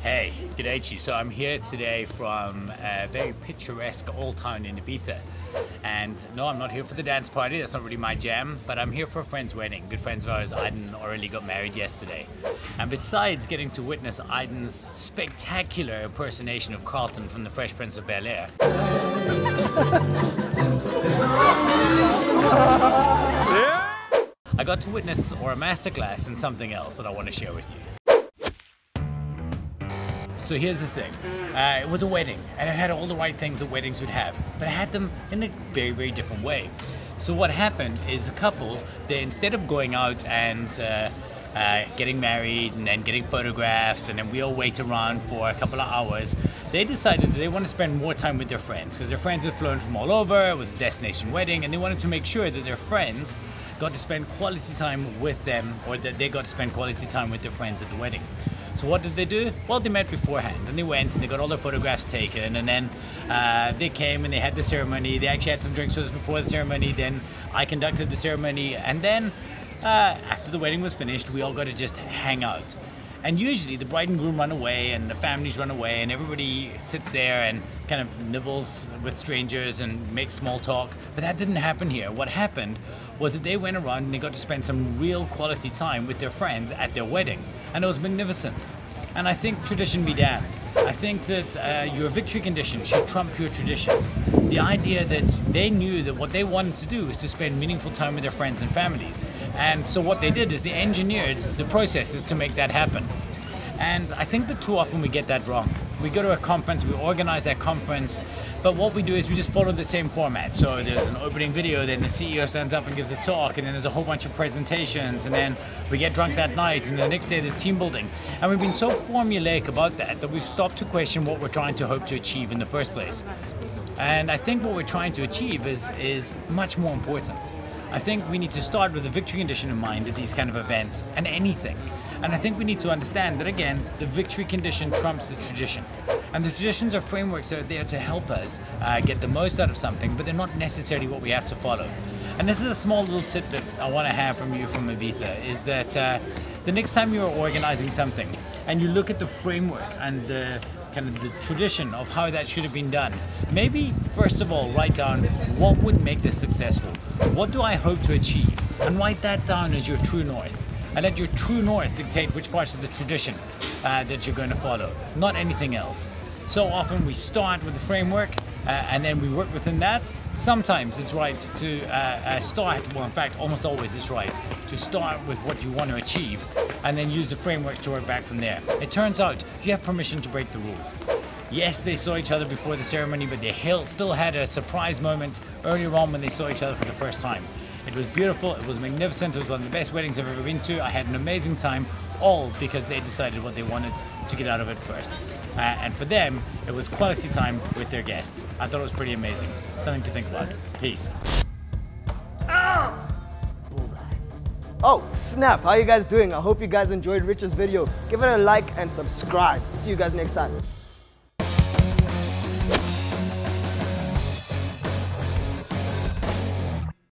Hey, g'day. So I'm here today from a very picturesque old town in Ibiza. And no, I'm not here for the dance party, that's not really my jam, but I'm here for a friend's wedding. Good friends of ours, Aiden, already got married yesterday. And besides getting to witness Aiden's spectacular impersonation of Carlton from the Fresh Prince of Bel-Air, I got to witness a masterclass in something else that I want to share with you. So here's the thing, it was a wedding and it had all the right things that weddings would have, but it had them in a very, very different way. So what happened is the couple, they instead of going out and getting married and then getting photographs and then we all wait around for a couple of hours, they decided that they want to spend more time with their friends because their friends had flown from all over, it was a destination wedding, and they wanted to make sure that their friends got to spend quality time with them, or that they got to spend quality time with their friends at the wedding. So what did they do? Well, they met beforehand and they went and they got all their photographs taken, and then they came and they had the ceremony. They actually had some drinks with us before the ceremony, then I conducted the ceremony, and then after the wedding was finished, we all got to just hang out. And usually the bride and groom run away and the families run away and everybody sits there and kind of nibbles with strangers and makes small talk. But that didn't happen here. What happened was that they went around and they got to spend some real quality time with their friends at their wedding. And it was magnificent. And I think tradition be damned. I think that your victory condition should trump your tradition. The idea that they knew that what they wanted to do was to spend meaningful time with their friends and families. And so what they did is they engineered the processes to make that happen. And I think that too often we get that wrong. We go to a conference, we organize that conference, but what we do is we just follow the same format. So there's an opening video, then the CEO stands up and gives a talk, and then there's a whole bunch of presentations, and then we get drunk that night, and the next day there's team building. And we've been so formulaic about that we've stopped to question what we're trying to hope to achieve in the first place. And I think what we're trying to achieve is much more important. I think we need to start with a victory condition in mind at these kind of events and anything. And I think we need to understand that, again, the victory condition trumps the tradition. And the traditions are frameworks that are there to help us get the most out of something, but they're not necessarily what we have to follow. And this is a small little tip that I want to have from you from Ibiza, is that the next time you're organizing something and you look at the framework and the kind of the tradition of how that should have been done, maybe first of all write down what would make this successful. What do I hope to achieve? And write that down as your true north. And let your true north dictate which parts of the tradition that you're going to follow, not anything else. So often we start with the framework and then we work within that. Sometimes it's right to start, well in fact almost always it's right, to start with what you want to achieve and then use the framework to work back from there. It turns out you have permission to break the rules. Yes, they saw each other before the ceremony, but they still had a surprise moment earlier on when they saw each other for the first time. It was beautiful, it was magnificent, it was one of the best weddings I've ever been to. I had an amazing time, all because they decided what they wanted to get out of it first. And for them, it was quality time with their guests. I thought it was pretty amazing. Something to think about. Peace. Oh, snap. How you guys doing? I hope you guys enjoyed Rich's video. Give it a like and subscribe. See you guys next time.